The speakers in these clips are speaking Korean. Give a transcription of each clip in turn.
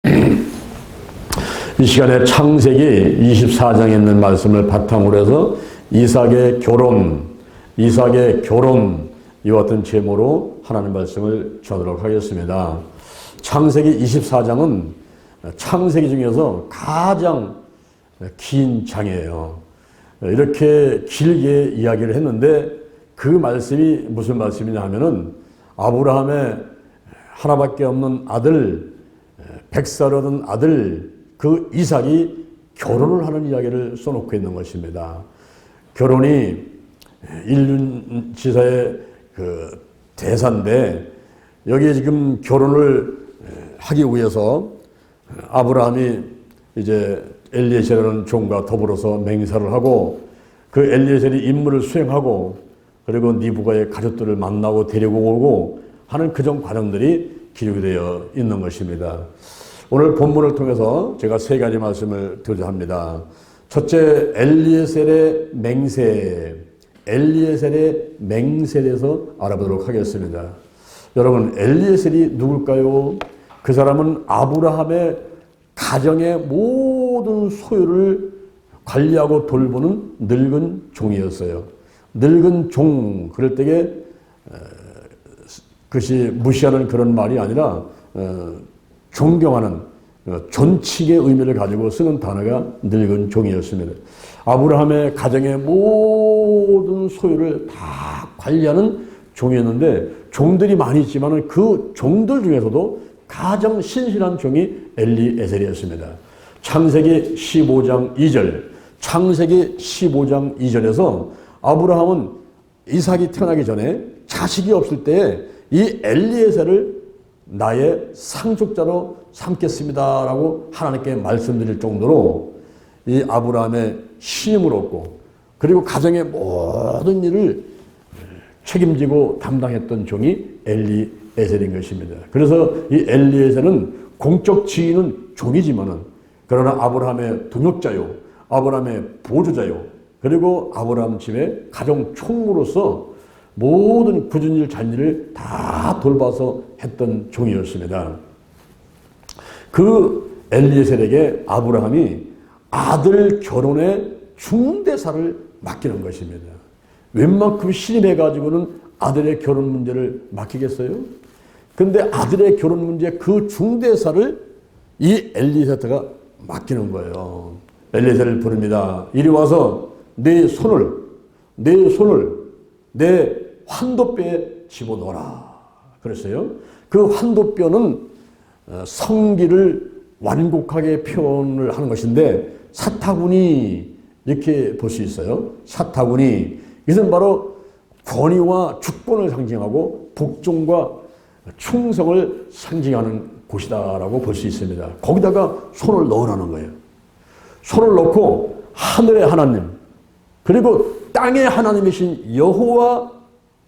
이 시간에 창세기 24장에 있는 말씀을 바탕으로 해서 이삭의 결혼 이와 같은 제목으로 하나님 말씀을 전하도록 하겠습니다. 창세기 24장은 창세기 중에서 가장 긴 장이에요. 이렇게 길게 이야기를 했는데 그 말씀이 무슨 말씀이냐 하면은 아브라함의 하나밖에 없는 아들, 100살 얻은 아들 그 이삭이 결혼을 하는 이야기를 써놓고 있는 것입니다. 결혼이 인륜지사의 그 대사인데 여기에 지금 결혼을 하기 위해서 아브라함이 이제 엘리에셀이라는 종과 더불어서 맹세를 하고 그 엘리에셀이 임무를 수행하고 그리고 니부가의 가족들을 만나고 데리고 오고 하는 그전 과정들이 기록이 되어 있는 것입니다. 오늘 본문을 통해서 제가 세 가지 말씀을 드리려 합니다. 첫째, 엘리에셀의 맹세에 대해서 알아보도록 하겠습니다. 여러분, 엘리에셀이 누굴까요? 그 사람은 아브라함의 가정의 모든 소유를 관리하고 돌보는 늙은 종이었어요. 늙은 종, 그럴 때에 그것이 무시하는 그런 말이 아니라 존경하는 존칭의 의미를 가지고 쓰는 단어가 늙은 종이었습니다. 아브라함의 가정의 모든 소유를 다 관리하는 종이었는데 종들이 많이 있지만 그 종들 중에서도 가장 신실한 종이 엘리에셀이었습니다. 창세기 15장 2절에서 아브라함은 이삭이 태어나기 전에 자식이 없을 때에 이 엘리에셀을 나의 상속자로 삼겠습니다라고 하나님께 말씀드릴 정도로 이 아브라함의 신임을 얻고 그리고 가정의 모든 일을 책임지고 담당했던 종이 엘리에셀인 것입니다. 그래서 이 엘리에셀은 공적 지위는 종이지만은 그러나 아브라함의 동역자요, 아브라함의 보조자요, 그리고 아브라함 집의 가정 총무로서 모든 굳은 일 잔일을 다 돌봐서 했던 종이었습니다. 그 엘리에셀에게 아브라함이 아들 결혼의 중대사를 맡기는 것입니다. 웬만큼 신임해가지고는 아들의 결혼 문제를 맡기겠어요? 근데 아들의 결혼 문제 그 중대사를 이 엘리에셀가 맡기는 거예요. 엘리에셀을 부릅니다. 이리 와서 내 손을 내 환도뼈에 집어넣어라 그랬어요. 그 환도뼈는 성기를 완곡하게 표현을 하는 것인데 사타구니 이렇게 볼 수 있어요. 사타구니 이것은 바로 권위와 주권을 상징하고 복종과 충성을 상징하는 곳이다라고 볼 수 있습니다. 거기다가 손을 넣으라는 거예요. 손을 넣고 하늘의 하나님 그리고 땅의 하나님이신 여호와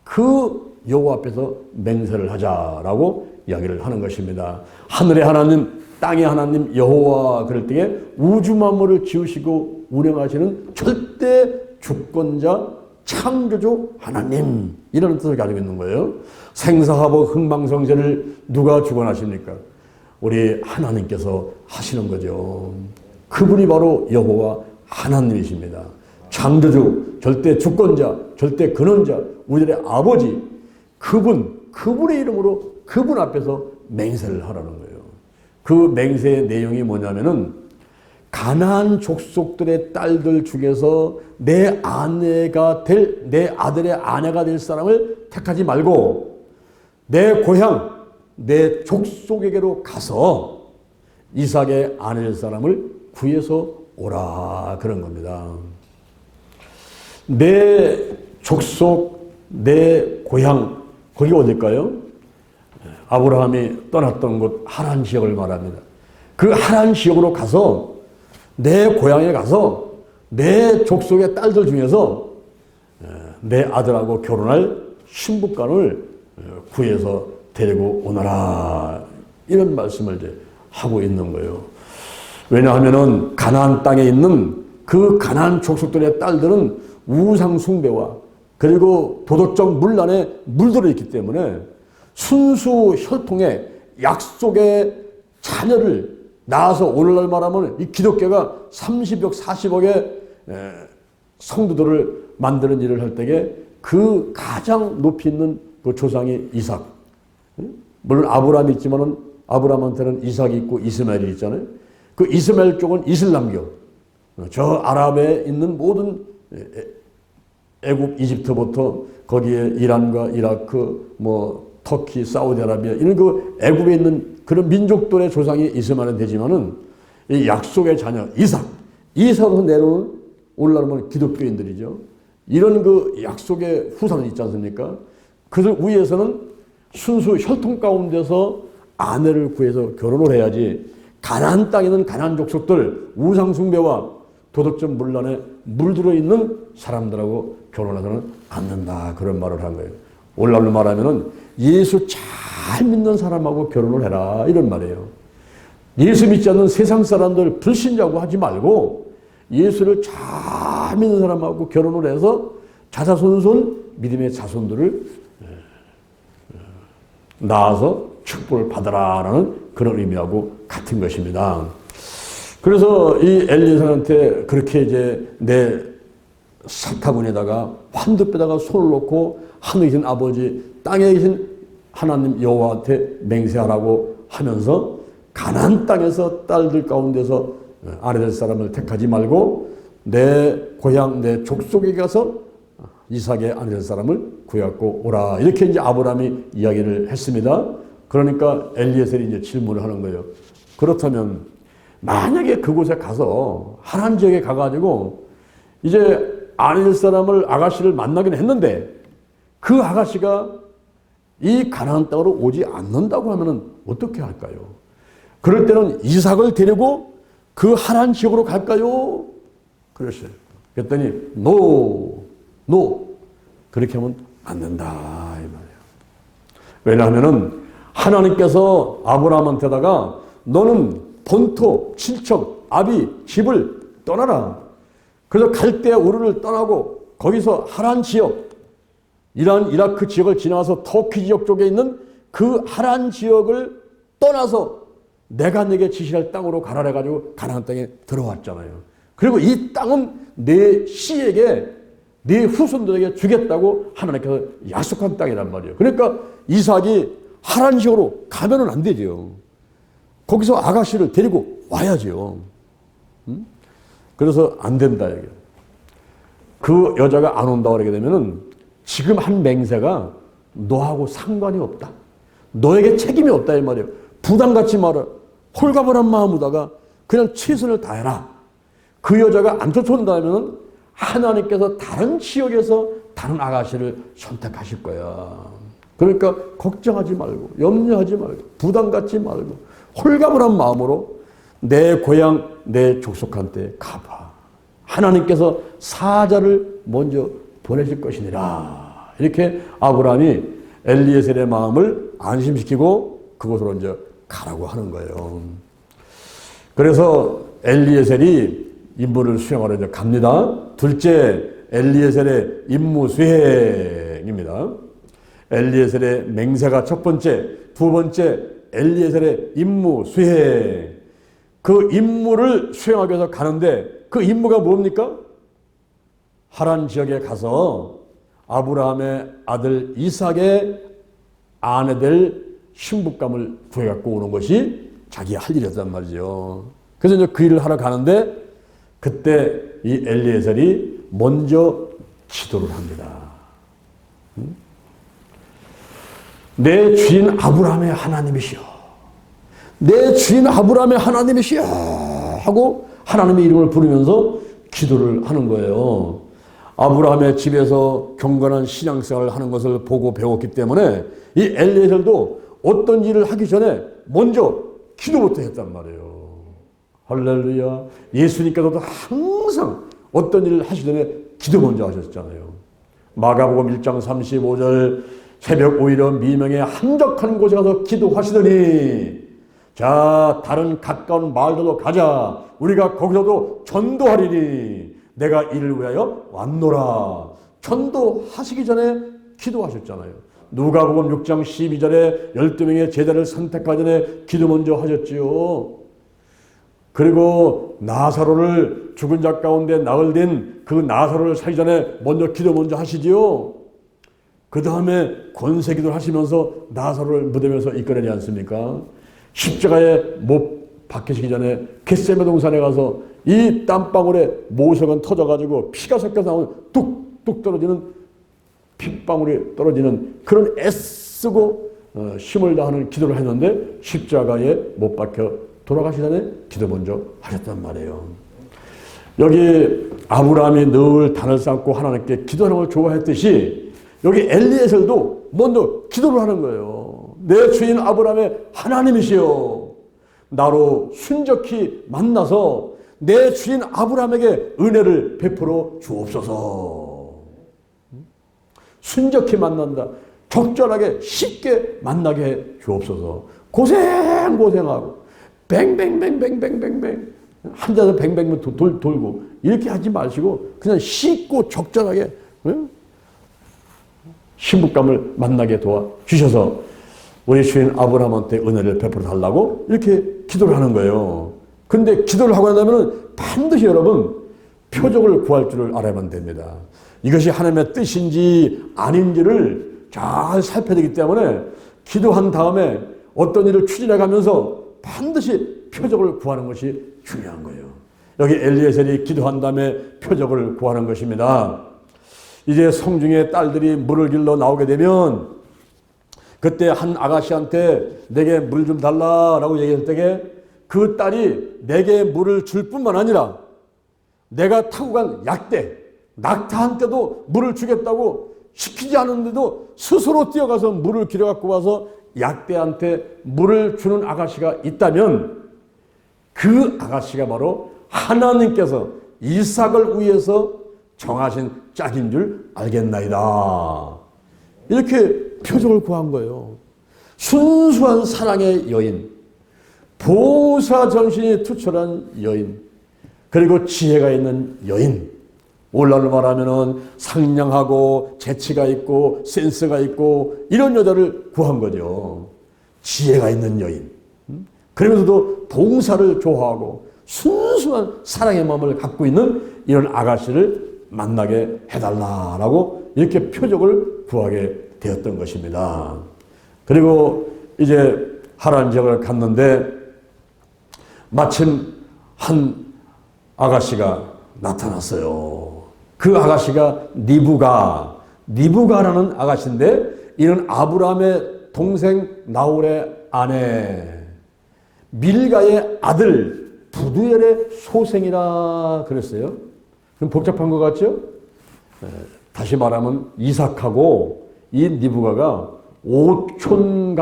그 여호와 앞에서 맹세를 하자라고 이야기를 하는 것입니다. 하늘의 하나님, 땅의 하나님 여호와 그럴 때에 우주 만물을 지으시고 운행하시는 절대 주권자 창조주 하나님 이런 뜻을 가지고 있는 거예요. 생사화복 흥망성쇠를 누가 주관하십니까? 우리 하나님께서 하시는 거죠. 그분이 바로 여호와 하나님이십니다. 창조주, 절대 주권자, 절대 근원자, 우리들의 아버지, 그분의 이름으로 그분 앞에서 맹세를 하라는 거예요. 그 맹세의 내용이 뭐냐면은 가나안 족속들의 딸들 중에서 내 아들의 아내가 될 사람을 택하지 말고 내 고향, 내 족속에게로 가서 이삭의 아내 될 사람을 구해서 오라 그런 겁니다. 내 족속, 내 고향, 거기가 어딜까요? 아브라함이 떠났던 곳 하란 지역을 말합니다. 그 하란 지역으로 가서 내 고향에 가서 내 족속의 딸들 중에서 내 아들하고 결혼할 신부간을 구해서 데리고 오너라 이런 말씀을 이제 하고 있는 거예요. 왜냐하면은 가나안 땅에 있는 그 가나안 족속들의 딸들은 우상 숭배와 그리고 도덕적 문란에 물들어 있기 때문에 순수 혈통의 약속의 자녀를 나아서 오늘날 말하면 이 기독교가 30억, 40억의 성도들을 만드는 일을 할 때에 그 가장 높이 있는 그 조상이 이삭. 물론 아브라함이 있지만은 아브라함한테는 이삭이 있고 이스마엘이 있잖아요. 그 이스마엘 쪽은 이슬람교. 저 아랍에 있는 모든 애굽, 이집트부터 거기에 이란과 이라크, 뭐 터키, 사우디아라비아 이런 그 애굽에 있는 그런 민족들의 조상이 이스마엘은 되지만은 이 약속의 자녀 이삭으로 내려오는 오늘날 보면 기독교인들이죠. 이런 그 약속의 후손이 있지 않습니까? 그들 위에서는 순수 혈통 가운데서 아내를 구해서 결혼을 해야지 가나안 땅에 있는 가나안 족속들 우상 숭배와 도덕적 문란에 물들어 있는 사람들하고 결혼하서는 않는다. 그런 말을 한 거예요. 오늘날로 말하면은 예수 잘 믿는 사람하고 결혼을 해라. 이런 말이에요. 예수 믿지 않는 세상 사람들 불신자고 하지 말고 예수를 잘 믿는 사람하고 결혼을 해서 자자손손 믿음의 자손들을 낳아서 축복을 받아라라는 그런 의미하고 같은 것입니다. 그래서 이 엘리에셀한테 그렇게 이제 내 사타구니에다가 환두뼈에다가 손을 놓고 하늘에 계신 아버지 땅에 계신 하나님 여호와한테 맹세하라고 하면서 가나안 땅에서 딸들 가운데서 아내될 사람을 택하지 말고 내 고향 내 족속에 가서 이삭의 아내될 사람을 구해갖고 오라. 이렇게 이제 아브라함이 이야기를 했습니다. 그러니까 엘리에셀이 이제 질문을 하는 거예요. 그렇다면 만약에 그곳에 가서 하나님 지역에 가가지고 이제 아내될 사람을 아가씨를 만나긴 했는데 그 아가씨가 이 가나안 땅으로 오지 않는다고 하면은 어떻게 할까요? 그럴 때는 이삭을 데리고 그 하나님 지역으로 갈까요? 그랬어요. 그랬더니 노 그렇게 하면 안 된다 이 말이에요. 왜냐하면은 하나님께서 아브라함한테다가 너는 본토, 친척, 아비, 집을 떠나라. 그래서 갈대아 우르를 떠나고 거기서 하란 지역, 이란, 이라크 지역을 지나서 터키 지역 쪽에 있는 그 하란 지역을 떠나서 내가 내게 지시할 땅으로 가라 해가지고 가나안 땅에 들어왔잖아요. 그리고 이 땅은 내 씨에게, 네 후손들에게 주겠다고 하나님께서 약속한 땅이란 말이에요. 그러니까 이삭이 하란 지역으로 가면은 안 되죠. 거기서 아가씨를 데리고 와야죠. 그래서 안 된다 얘기예요. 그 여자가 안 온다고 그러게 되면은 지금 한 맹세가 너하고 상관이 없다. 너에게 책임이 없다 이 말이에요. 부담 갖지 마라. 홀가분한 마음으로다가 그냥 최선을 다해라. 그 여자가 안 쫓아온다면은 하나님께서 다른 지역에서 다른 아가씨를 선택하실 거야. 그러니까 걱정하지 말고 염려하지 말고 부담 갖지 말고 홀가분한 마음으로 내 고향 내 족속한테 가봐. 하나님께서 사자를 먼저 보내실 것이니라. 이렇게 아브라함이 엘리에셀의 마음을 안심시키고 그곳으로 이제 가라고 하는 거예요. 그래서 엘리에셀이 임무를 수행하러 이제 갑니다. 둘째, 엘리에셀의 임무 수행입니다. 엘리에셀의 맹세가 첫 번째, 두 번째, 엘리에셀의 임무 수행. 그 임무를 수행하기 위해서 가는데 그 임무가 뭡니까? 하란 지역에 가서 아브라함의 아들 이삭의 아내될 신부감을 구해갖고 오는 것이 자기 할 일이었단 말이죠. 그래서 이제 그 일을 하러 가는데 그때 이 엘리에셀이 먼저 기도를 합니다. 내 주인 아브라함의 하나님이시여, 내 주인 아브라함의 하나님이시여 하고 하나님의 이름을 부르면서 기도를 하는 거예요. 아브라함의 집에서 경건한 신앙생활을 하는 것을 보고 배웠기 때문에 이 엘리에셀도 어떤 일을 하기 전에 먼저 기도부터 했단 말이에요. 할렐루야. 예수님께서도 항상 어떤 일을 하시기 전에 기도 먼저 하셨잖아요. 마가복음 1장 35절 새벽 오히려 미명의 한적한 곳에 가서 기도하시더니 자 다른 가까운 마을들로 가자. 우리가 거기서도 전도하리니 내가 이를 위하여 왔노라. 전도하시기 전에 기도하셨잖아요. 누가복음 6장 12절에 12명의 제자를 선택하기 전에 기도 먼저 하셨지요. 그리고 나사로를 죽은 자 가운데 나흘된 그 나사로를 살기 전에 먼저 기도 먼저 하시지요. 그 다음에 권세 기도를 하시면서 나사로를 무덤에서 이끌어내지 않습니까? 십자가에 못 박히시기 전에 겟세마네 동산에 가서 이 땀방울에 모세가 터져가지고 피가 섞여 나오는 뚝뚝 떨어지는 핏방울이 떨어지는 그런 애쓰고 힘을 다하는 기도를 했는데 십자가에 못 박혀 돌아가시기 전에 기도 먼저 하셨단 말이에요. 여기 아브라함이 늘 단을 쌓고 하나님께 기도하는 걸 좋아했듯이 여기 엘리에셀도 먼저 기도를 하는 거예요. 내 주인 아브라함의 하나님이시여, 나로 순적히 만나서 내 주인 아브라함에게 은혜를 베풀어 주옵소서. 순적히 만난다. 적절하게 쉽게 만나게 해 주옵소서. 고생하고 뱅뱅뱅뱅뱅뱅뱅 앉아서 뱅뱅 돌고 이렇게 하지 마시고 그냥 쉽고 적절하게 신부감을 만나게 도와주셔서 우리 주인 아브라함한테 은혜를 베풀어 달라고 이렇게 기도를 하는 거예요. 근데 기도를 하고 나면 반드시 여러분 표적을 구할 줄을 알아야만 됩니다. 이것이 하나님의 뜻인지 아닌지를 잘 살펴야 되기 때문에 기도한 다음에 어떤 일을 추진해 가면서 반드시 표적을 구하는 것이 중요한 거예요. 여기 엘리에셀이 기도한 다음에 표적을 구하는 것입니다. 이제 성중의 딸들이 물을 길러 나오게 되면 그때 한 아가씨한테 내게 물 좀 달라라고 얘기할 때에 그 딸이 내게 물을 줄 뿐만 아니라 내가 타고 간 약대, 낙타한테도 물을 주겠다고 시키지 않은데도 스스로 뛰어가서 물을 길어갖고 와서 약대한테 물을 주는 아가씨가 있다면 그 아가씨가 바로 하나님께서 이삭을 위해서 정하신 짝인 줄 알겠나이다. 이렇게 표적을 구한 거예요. 순수한 사랑의 여인, 보사 정신이 투철한 여인, 그리고 지혜가 있는 여인. 오늘날로 말하면은 상냥하고 재치가 있고 센스가 있고 이런 여자를 구한 거죠. 지혜가 있는 여인. 그러면서도 봉사를 좋아하고 순수한 사랑의 마음을 갖고 있는 이런 아가씨를 만나게 해달라라고 이렇게 표적을 구하게 되었던 것입니다. 그리고 이제 하란 지역을 갔는데 마침 한 아가씨가 나타났어요. 그 아가씨가 니부가라는 아가씨인데 이는 아브라함의 동생 나홀의 아내 밀가의 아들 부두엘의 소생이라 그랬어요. 그럼 복잡한 것 같죠? 다시 말하면 이삭하고 이 니부가가 오촌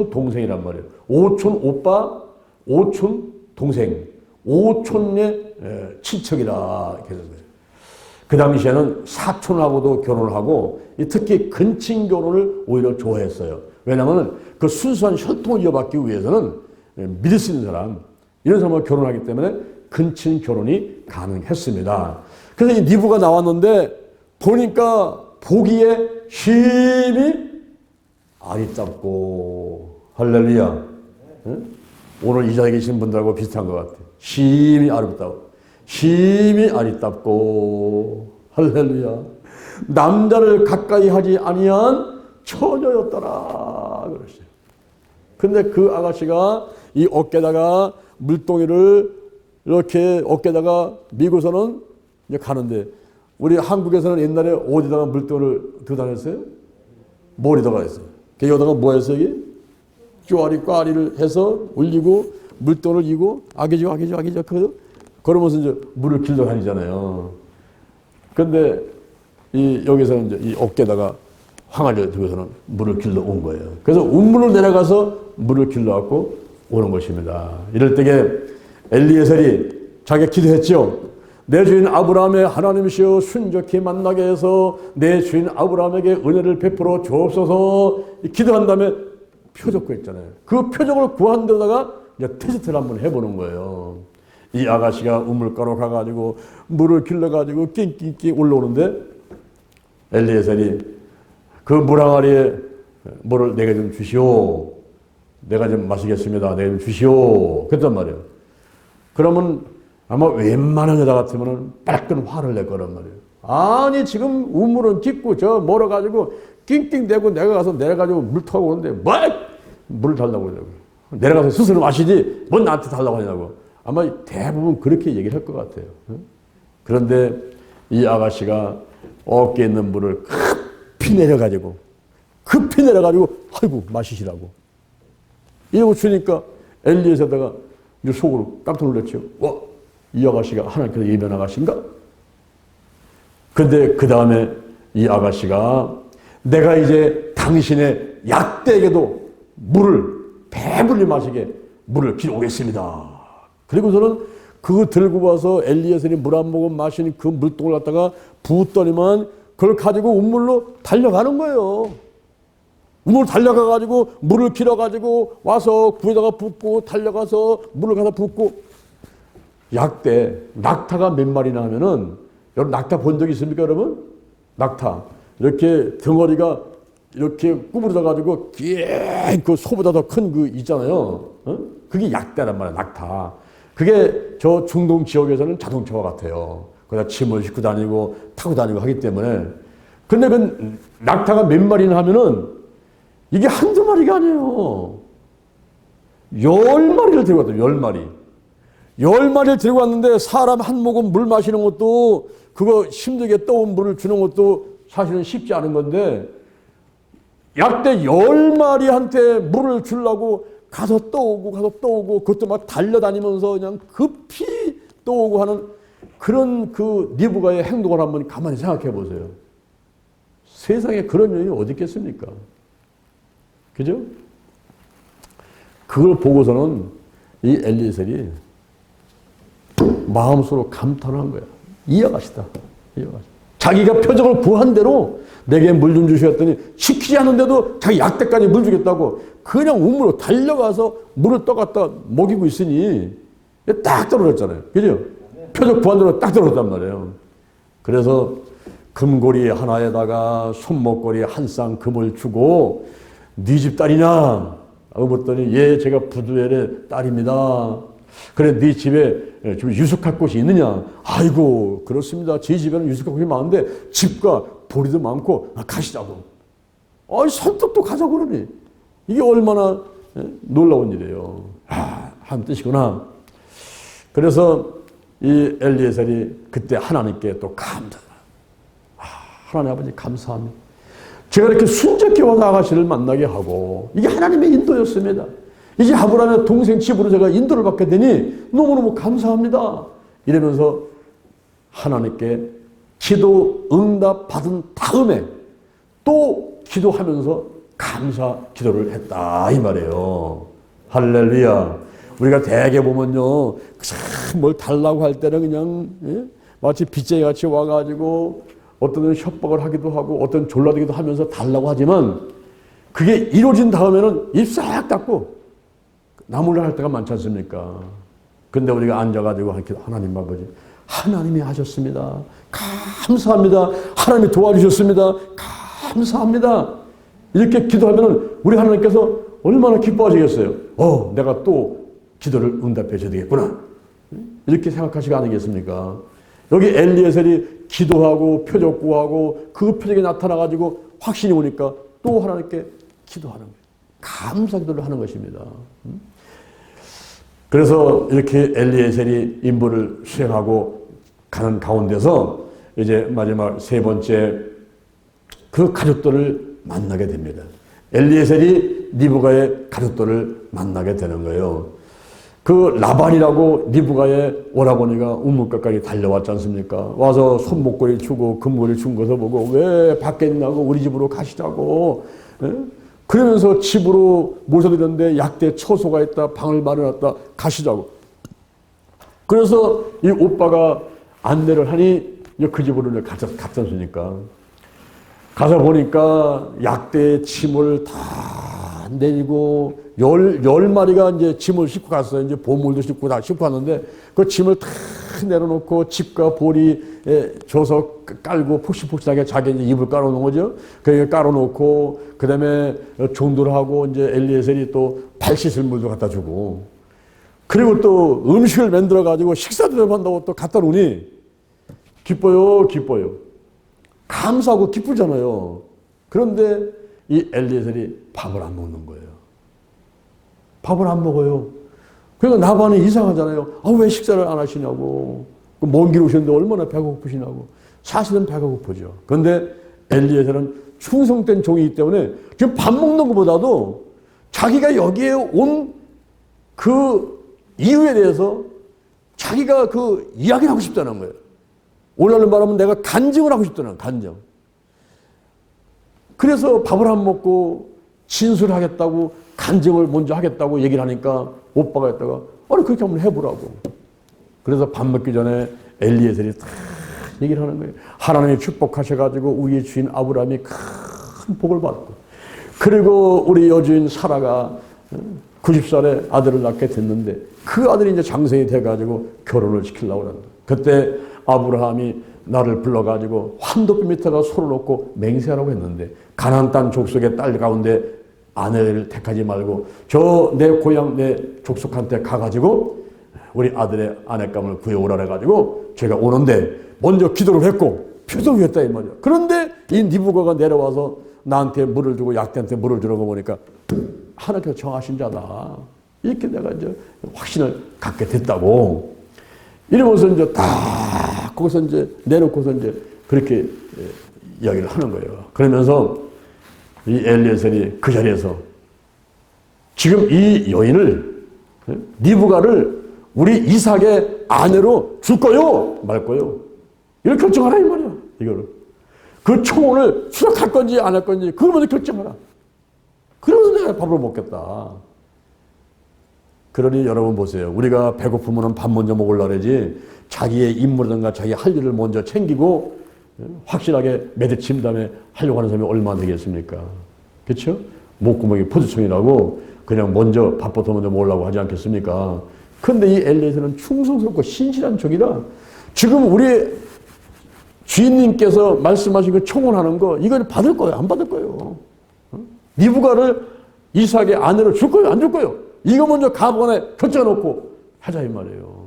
동생이란 말이에요. 오촌 오빠, 오촌 동생, 오촌의 친척이라 이렇게 된 거예요. 그 당시에는 사촌하고도 결혼을 하고 특히 근친 결혼을 오히려 좋아했어요. 왜냐하면 그 순수한 혈통을 이어받기 위해서는 믿을 수 있는 사람, 이런 사람과 결혼하기 때문에 근친 결혼이 가능했습니다. 그래서 이 니부가 나왔는데 보니까 보기에 힘이 아리답고 할렐루야. 오늘 이 자리에 계신 분들하고 비슷한 것 같아요. 힘이 아름다워. 힘이 아리답고 할렐루야. 남자를 가까이 하지 아니한 처녀였더라 그러시죠. 근데 그 아가씨가 이 어깨다가 물동이를 이렇게 어깨다가 미고서는 이제 가는데 우리 한국에서는 옛날에 어디다가 물동이를 들고 다녔어요? 머리다가 했어요. 여기다가 뭐 했어요? 이게? 쪼아리 꽈리를 해서 올리고 물동을 이고 아기죠 그러면서 이제 물을 길러 다니잖아요. 근데 여기서는 이제 이 어깨다가 항아리를 들고서는 물을 길러 온 거예요. 그래서 운문을 내려가서 물을 길러 갖고 오는 것입니다. 이럴 때에 엘리에셀이 자기가 기도했죠. 내 주인 아브라함의 하나님이시여 순적히 만나게 해서 내 주인 아브라함에게 은혜를 베풀어 주옵소서. 기도한 다음에 표적 구했잖아요. 그 표적을 구한 데다가 이제 테스트를 한번 해보는 거예요. 이 아가씨가 우물가로 가가지고 물을 길러가지고 낑낑낑 올라오는데 엘리에셀이 그 물항아리에 물을 내게 좀 주시오. 내가 좀 마시겠습니다. 내가 좀 주시오. 그랬단 말이에요. 그러면 아마 웬만한 여자 같으면 빨끈 화를 낼 거란 말이에요. 아니 지금 우물은 깊고 저 멀어가지고 낑낑대고 내가 가서 내려가지고 물 타고 오는데 뭐 물을 달라고 하냐고. 내려가서 스스로 마시지 뭔 나한테 달라고 하냐고. 아마 대부분 그렇게 얘기를 할 것 같아요. 그런데 이 아가씨가 어깨에 있는 물을 급히 내려가지고 아이고 마시시라고 이러고 주니까 엘리에세다가 속으로 깜짝 놀랐죠. 이 아가씨가 하나님께서 예비한 아가씨인가? 근데 그 다음에 이 아가씨가 내가 이제 당신의 약대에게도 물을 배불리 마시게 물을 기도하겠습니다. 그리고서는 그거 들고 와서 엘리에셀이 물 한 모금 마신 그 물통을 갖다가 부었더니만 그걸 가지고 우물로 달려가는 거예요. 우물 달려가가지고 물을 길어가지고 와서 구에다가 붓고 달려가서 물을 가서 붓고 약대, 낙타가 몇 마리나 하면은 여러분 낙타 본 적 있습니까 여러분? 낙타 이렇게 덩어리가 이렇게 구부러져가지고 긴 그 소보다 더 큰 그 있잖아요. 그게 약대란 말이야 낙타. 그게 저 중동 지역에서는 자동차와 같아요. 거기다 짐을 싣고 다니고 타고 다니고 하기 때문에. 근데 그 낙타가 몇 마리나 하면은 이게 한두 마리가 아니에요. 10마리를 들고 왔어요. 10마리. 10마리를 들고 왔는데 사람 한 모금 물 마시는 것도 그거 힘들게 떠온 물을 주는 것도 사실은 쉽지 않은 건데 약대 10마리한테 물을 주려고 가서 떠오고 그것도 막 달려다니면서 그냥 급히 떠오고 하는 그런 그 리브가의 행동을 한번 가만히 생각해 보세요. 세상에 그런 일이 어디 있겠습니까? 그죠? 그걸 보고서는 이 엘리에셀이 마음속으로 감탄한 거야. 이 아가씨다. 자기가 표적을 구한 대로 내게 물 좀 주시겠더니 시키지 않는데도 자기 약대까지 물 주겠다고 그냥 우물로 달려가서 물을 떠갖다 먹이고 있으니 딱 떨어졌잖아요. 그죠? 표적 구한 대로 딱 떨어졌단 말이에요. 그래서 금고리 하나에다가 손목걸이 한 쌍 금을 주고 네 집 딸이냐? 하고 묻더니 예, 제가 부두엘의 딸입니다. 그래, 네 집에 좀 유숙할 곳이 있느냐? 아이고, 그렇습니다. 제 집에는 유숙할 곳이 많은데 집과 보리도 많고 가시자고. 아이, 선뜻도 가자고 그러니. 이게 얼마나 놀라운 일이에요. 한 뜻이구나. 그래서 이 엘리에셀이 그때 하나님께 또 감사. 하나님 아버지 감사합니다. 제가 이렇게 순적히 와서 아가씨를 만나게 하고 이게 하나님의 인도였습니다. 이제 아브라함의 동생 집으로 제가 인도를 받게 되니 너무너무 감사합니다. 이러면서 하나님께 기도 응답 받은 다음에 또 기도하면서 감사 기도를 했다 이 말이에요. 할렐루야. 우리가 대개 보면요, 뭘 달라고 할 때는 그냥 마치 빚쟁이 같이 와가지고 어떤 협박을 하기도 하고 어떤 졸라대기도 하면서 달라고 하지만 그게 이루어진 다음에는 입 싹 닫고 나무를 할 때가 많지 않습니까? 근데 우리가 앉아가지고 하나님 아버지 하나님이 하셨습니다. 감사합니다. 하나님이 도와주셨습니다. 감사합니다. 이렇게 기도하면 우리 하나님께서 얼마나 기뻐하시겠어요. 내가 또 기도를 응답해 줘야 되겠구나. 이렇게 생각하시지 않으겠습니까? 여기 엘리에셀이 기도하고 표적 구하고 그 표적이 나타나가지고 확신이 오니까 또 하나님께 기도하는 거예요. 감사 기도를 하는 것입니다. 그래서 이렇게 엘리에셀이 임무를 수행하고 가는 가운데서 이제 마지막 세 번째 그 가족들을 만나게 됩니다. 엘리에셀이 리브가의 가족들을 만나게 되는 거예요. 그 라반이라고 리브가의 오라버니가 우물가까지 달려왔지 않습니까? 와서 손목걸이 주고 금고리 준 것을 보고 왜 밖에 있냐고 우리 집으로 가시자고. 그러면서 집으로 모셔드렸는데 약대 처소가 있다. 방을 마련했다. 가시자고. 그래서 이 오빠가 안내를 하니 그 집으로 갔지 않습니까? 가서 보니까 약대에 침을 다 내리고 10마리가 이제 짐을 싣고 갔어요. 이제 보물도 싣고 다 싣고 왔는데 그 짐을 다 텐트 내려놓고 집과 보리 줘서 깔고 폭신폭신하게 자기 이제 이불 깔아놓은 거죠. 그게 깔아놓고 그다음에 종도를 하고 이제 엘리에셀이 또 발 씻을 물도 갖다 주고 그리고 또 음식을 만들어 가지고 식사도 한다고 또 갖다 놓으니 기뻐요, 기뻐요. 감사하고 기쁘잖아요. 그런데 이 엘리에셀이 밥을 안 먹는 거예요. 밥을 안 먹어요. 그러니까 나반이 이상하잖아요. 아, 왜 식사를 안 하시냐고. 먼 길 오셨는데 얼마나 배가 고프시냐고. 사실은 배가 고프죠. 그런데 엘리에셀은 충성된 종이기 때문에 지금 밥 먹는 것보다도 자기가 여기에 온 그 이유에 대해서 자기가 그 이야기를 하고 싶다는 거예요. 오늘날로 말하면 내가 간증을 하고 싶다는 거예요. 간증. 그래서 밥을 안 먹고 진술하겠다고 간증을 먼저 하겠다고 얘기를 하니까 오빠가 했다가 아니 그렇게 한번 해보라고. 그래서 밥 먹기 전에 엘리에셀이 다 얘기를 하는 거예요. 하나님이 축복하셔가지고 우리의 주인 아브라함이 큰 복을 받고 그리고 우리 여주인 사라가 90살에 아들을 낳게 됐는데 그 아들이 이제 장성이 돼가지고 결혼을 시키려고 그런다. 그때 아브라함이 나를 불러가지고 환도뼈 밑에가 소를 놓고 맹세하라고 했는데 가나안 땅 족속의 딸 가운데 아내를 택하지 말고 저 내 고향 내 족속한테 가가지고 우리 아들의 아내감을 구해오라 해가지고 제가 오는데 먼저 기도를 했고 표정을 했다 이 말이야. 그런데 이 니부가가 내려와서 나한테 물을 주고 약대한테 물을 주는 거 보니까 하나님께서 정하신 자다. 이렇게 내가 이제 확신을 갖게 됐다고. 이러면서 이제 다 거기서 이제 내놓고서 이제 그렇게 이야기를 하는 거예요. 그러면서 이 엘리에셀이 그 자리에서 지금 이 여인을 니부가를 우리 이삭의 아내로 줄 거요? 말 거요? 이걸 결정하라 이 말이야. 이거를. 그 초혼을 수락할 건지 안 할 건지 그걸 먼저 결정하라. 그러면서 내가 밥을 먹겠다. 그러니 여러분 보세요. 우리가 배고프면 밥 먼저 먹으려고 그러지 자기의 임무라든가 자기 할 일을 먼저 챙기고 확실하게 매듭친 다음에 하려고 하는 사람이 얼마나 되겠습니까? 그렇죠? 목구멍이 포도청이라고 그냥 먼저 밥부터 먼저 먹으려고 하지 않겠습니까? 그런데 이 엘리에셀은 충성스럽고 신실한 종이라 지금 우리 주인님께서 말씀하신 그 청혼하는 거 이걸 받을 거예요? 안 받을 거예요? 니부가를 이삭의 아내로 줄 거예요? 안 줄 거예요? 이거 먼저 가번에 결정해놓고 하자 이 말이에요.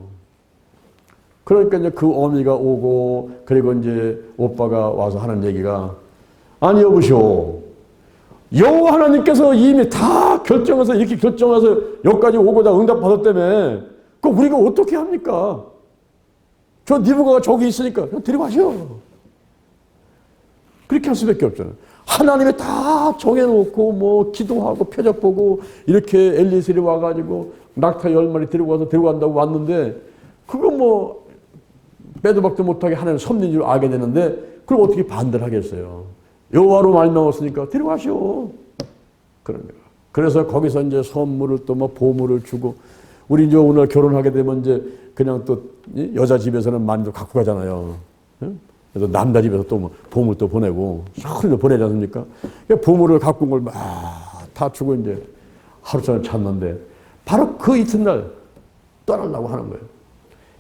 그러니까 이제 그 어미가 오고 그리고 이제 오빠가 와서 하는 얘기가 아니 여보시오. 여호와 하나님께서 이미 다 결정해서 이렇게 결정해서 여기까지 오고 다 응답 받았다며. 그 우리가 어떻게 합니까? 저 니부가가 저기 있으니까 그냥 데리고 가시오. 그렇게 할 수밖에 없잖아요. 하나님이 다 정해놓고 뭐 기도하고 표적 보고 이렇게 엘리에셀이 와가지고 낙타 10마리 데리고 와서 데리고 간다고 왔는데 그거 뭐 빼도 박도 못하게 하나님 섭리인 줄 알게 되는데 그럼 어떻게 반대를 하겠어요. 여호와로 말미암았으니까 데리고 가시오. 그럽니다. 그래서 거기서 이제 선물을 또 뭐 보물을 주고 우리 이제 오늘 결혼하게 되면 이제 그냥 또 여자 집에서는 많이 또 갖고 가잖아요. 그래서 남자 집에서 또 뭐 보물 또 보내고 소리도 보내지 않습니까? 보물을 갖고 온 걸 막 다 주고 이제 하루 종일 찾는데 바로 그 이튿날 떠나려고 하는 거예요.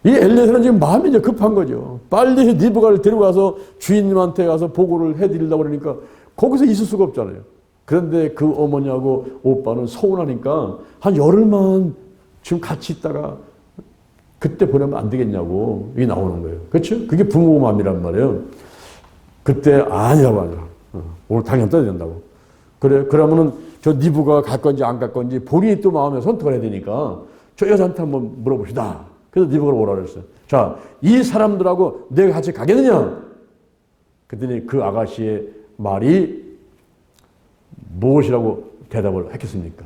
이 엘리에셀은 지금 마음이 이제 급한 거죠. 빨리 니부가를 데리고 가서 주인님한테 가서 보고를 해드리려고 그러니까 거기서 있을 수가 없잖아요. 그런데 그 어머니하고 오빠는 서운하니까 한 열흘만 지금 같이 있다가 그때 보내면 안 되겠냐고 이게 나오는 거예요. 그렇죠? 그게 부모 마음이란 말이에요. 그때 아니라고 하죠. 오늘 당연 떠야 된다고. 그래 그러면은 저 니부가 갈 건지 안 갈 건지 본인이 또 마음에 선택을 해야 되니까 저 여자한테 한번 물어봅시다. 그래서 니부가를 오라 그랬어요. 자, 이 사람들하고 내가 같이 가겠느냐? 그랬더니 그 아가씨의 말이 무엇이라고 대답을 했겠습니까?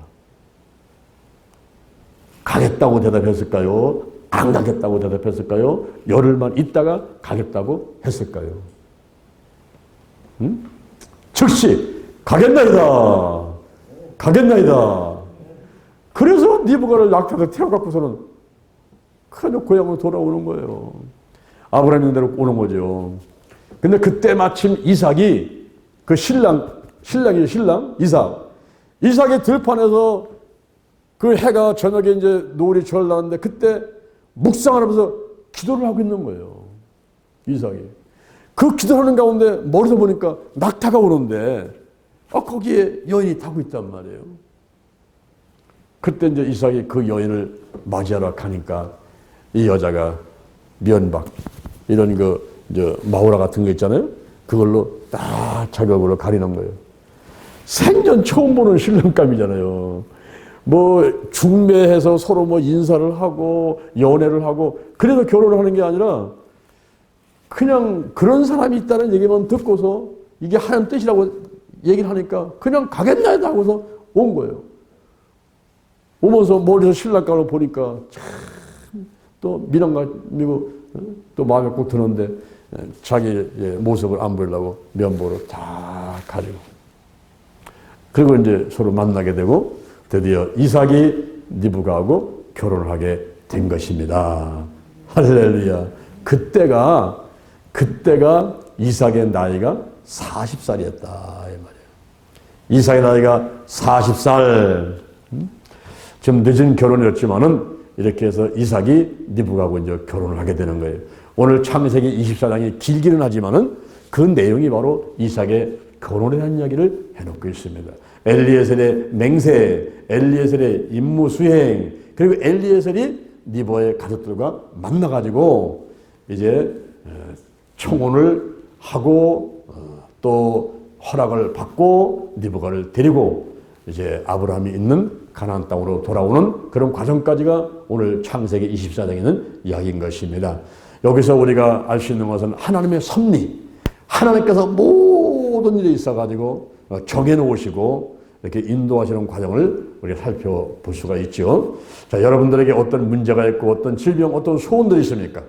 가겠다고 대답했을까요? 안 가겠다고 대답했을까요? 열흘만 있다가 가겠다고 했을까요? 응? 즉시 가겠나이다. 가겠나이다. 그래서 니부가를 낙타에서 태워갖고서는 그저 고향으로 돌아오는 거예요. 아브라함 대로 오는 거죠. 근데 그때 마침 이삭이 그 신랑이 이삭이 들판에서 그 해가 저녁에 이제 노을이 절나는데 그때 묵상을 하면서 기도를 하고 있는 거예요. 이삭이. 그 기도하는 가운데 멀리서 보니까 낙타가 오는데 거기에 여인이 타고 있단 말이에요. 그때 이제 이삭이 그 여인을 맞이하러 가니까 이 여자가 면박 이런 마우라 같은 거 있잖아요. 그걸로 딱 자기 얼굴을 가리는 거예요. 생전 처음 보는 신랑감이잖아요. 뭐 중매해서 서로 뭐 인사를 하고 연애를 하고 그래서 결혼을 하는 게 아니라 그냥 그런 사람이 있다는 얘기만 듣고서 이게 하나님 뜻이라고 얘기를 하니까 그냥 가겠나 하고서 온 거예요. 오면서 멀리서 신랑감을 보니까 참 또 미련감이고 또 마음에 꼭 드는데 자기 모습을 안 보이려고 면보로 다 가리고 그리고 이제 서로 만나게 되고 드디어 이삭이 리브가하고 결혼을 하게 된 것입니다. 할렐루야. 그때가 이삭의 나이가 40살이었다 이 말이에요. 이삭의 나이가 40살. 좀 늦은 결혼이었지만은 이렇게 해서 이삭이 리브가하고 이제 결혼을 하게 되는 거예요. 오늘 창세기 24장이 길기는 하지만은 그 내용이 바로 이삭의 결혼에 대한 이야기를 해놓고 있습니다. 엘리에셀의 맹세, 엘리에셀의 임무 수행, 그리고 엘리에셀이 리브가의 가족들과 만나가지고 이제 청혼을 하고 또 허락을 받고 리브가를 데리고 이제 아브라함이 있는 가나안 땅으로 돌아오는 그런 과정까지가 오늘 창세기 24장에 있는 이야기인 것입니다. 여기서 우리가 알 수 있는 것은 하나님의 섭리, 하나님께서 모든 일이 있어가지고 정해놓으시고 이렇게 인도하시는 과정을 우리가 살펴볼 수가 있죠. 자, 여러분들에게 어떤 문제가 있고 어떤 질병, 어떤 소원들이 있습니까?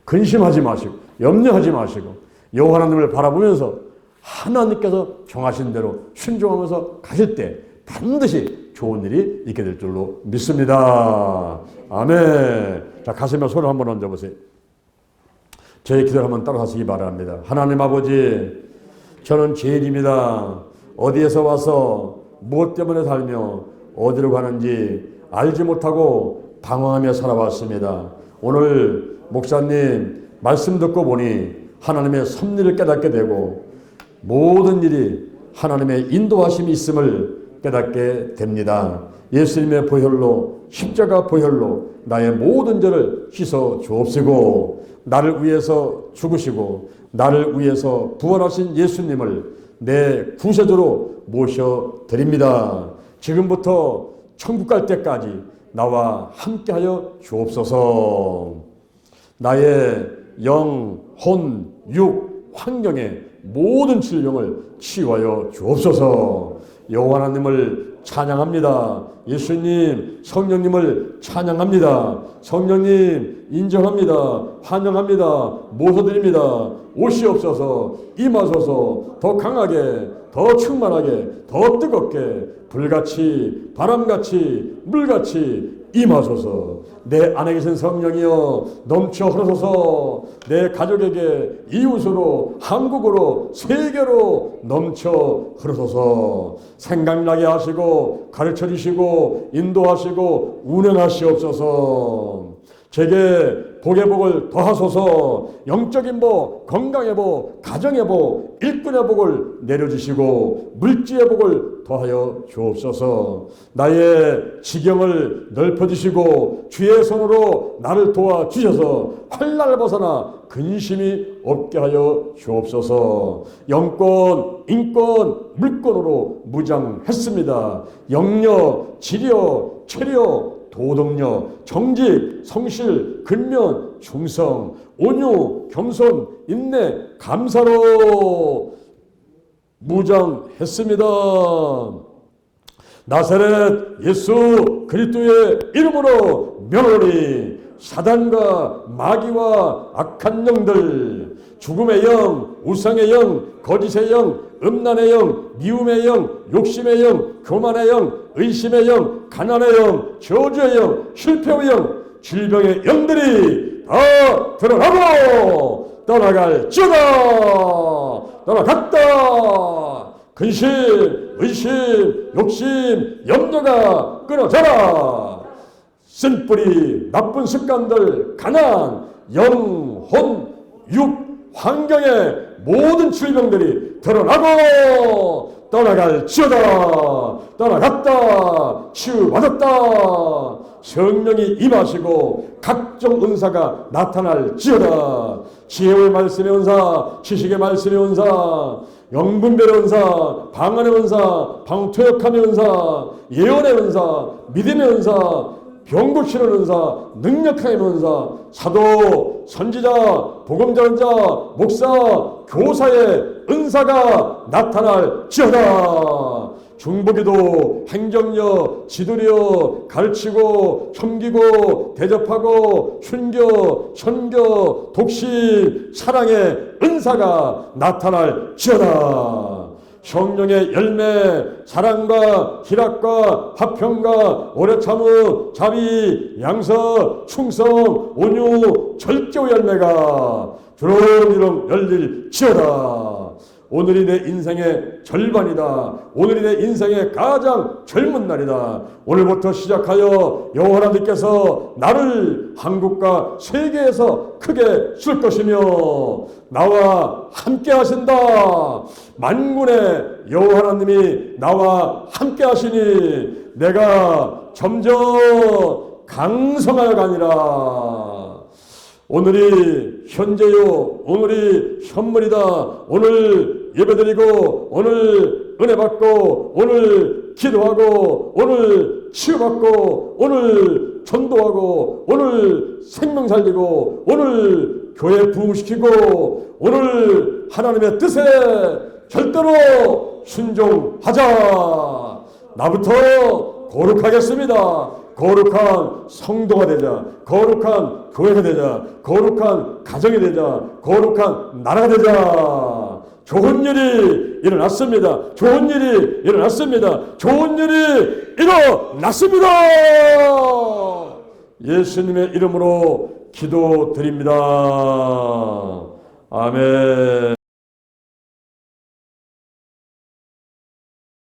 근심하지 마시고 염려하지 마시고 여호와 하나님을 바라보면서 하나님께서 정하신 대로 순종하면서 가실 때 반드시 좋은 일이 있게 될 줄로 믿습니다. 아멘. 자, 가슴에 손을 한번 얹어보세요. 저희 기도를 한번 따라 하시기 바랍니다. 하나님 아버지, 저는 죄인입니다. 어디에서 와서 무엇 때문에 살며 어디로 가는지 알지 못하고 방황하며 살아왔습니다. 오늘 목사님 말씀 듣고 보니 하나님의 섭리를 깨닫게 되고 모든 일이 하나님의 인도하심이 있음을 깨닫게 됩니다. 예수님의 보혈로, 십자가 보혈로 나의 모든 죄를 씻어 주옵시고 나를 위해서 죽으시고 나를 위해서 부활하신 예수님을 내 구세주로 모셔드립니다. 지금부터 천국 갈 때까지 나와 함께하여 주옵소서. 나의 영, 혼, 육, 환경의 모든 질병을 치유하여 주옵소서. 여호와 하나님을 찬양합니다. 예수님, 성령님을 찬양합니다. 성령님 인정합니다. 환영합니다. 모셔드립니다. 오시옵소서. 임하소서. 더 강하게, 더 충만하게, 더 뜨겁게, 불같이, 바람같이, 물같이 임하소서. 내 안에 계신 성령이여 넘쳐 흐르소서. 내 가족에게 이웃으로, 한국으로, 세계로 넘쳐 흐르소서. 생각나게 하시고 가르쳐 주시고 인도하시고 운행하시옵소서. 제게 복의 복을 더하소서. 영적인 복, 건강의 복, 가정의 복, 일꾼의 복을 내려주시고 물질의 복을 더하여 주옵소서. 나의 지경을 넓혀주시고 주의 손으로 나를 도와주셔서 환난을 벗어나 근심이 없게 하여 주옵소서. 영권, 인권, 물권으로 무장했습니다. 영력, 지력, 체력, 도덕력, 정직, 성실, 근면, 충성, 온유, 겸손, 인내, 감사로 무장했습니다. 나사렛 예수 그리스도의 이름으로 명하노니 사단과 마귀와 악한 영들, 죽음의 영, 우상의 영, 거짓의 영, 음란의 영, 미움의 영, 욕심의 영, 교만의 영, 의심의 영, 가난의 영, 저주의 영, 실패의 영, 질병의 영들이 다 드러나고 떠나갈지어다. 떠나갔다. 근심, 의심, 욕심, 염려가 끊어져라. 쓴뿌리, 나쁜 습관들, 가난, 영혼, 육, 환경의 모든 질병들이 드러나고 떠나갈지어다. 떠나갔다. 치유받았다. 성령이 임하시고 각종 은사가 나타날지어다. 지혜의 말씀의 은사, 지식의 말씀의 은사, 영분별의 은사, 방언의 은사, 방토역함의 은사, 예언의 은사, 믿음의 은사, 병 고치는 은사, 능력하는 은사, 사도, 선지자, 복음전자, 목사, 교사의 은사가 나타날지어다. 중보기도, 행정력, 지도력, 가르치고, 섬기고, 대접하고, 순교, 선교, 독실, 사랑의 은사가 나타날지어다. 성령의 열매, 사랑과 희락과 화평과 오래 참음, 자비, 양서, 충성, 온유, 절제의 열매가 주렁주렁 열릴지어다. 오늘이 내 인생의 절반이다. 오늘이 내 인생의 가장 젊은 날이다. 오늘부터 시작하여 여호와 하나님께서 나를 한국과 세계에서 크게 쓸 것이며 나와 함께 하신다. 만군의 여호와 하나님이 나와 함께 하시니 내가 점점 강성하여 가니라. 오늘이 현재요, 오늘이 선물이다. 오늘 예배드리고, 오늘 은혜 받고, 오늘 기도하고, 오늘 치유받고, 오늘 전도하고, 오늘 생명 살리고, 오늘 교회 부흥시키고, 오늘 하나님의 뜻에 절대로 순종하자. 나부터 거룩하겠습니다. 거룩한 성도가 되자. 거룩한 교회가 되자. 거룩한 가정이 되자. 거룩한 나라가 되자. 좋은 일이 일어났습니다. 좋은 일이 일어났습니다. 좋은 일이 일어났습니다. 예수님의 이름으로 기도드립니다. 아멘.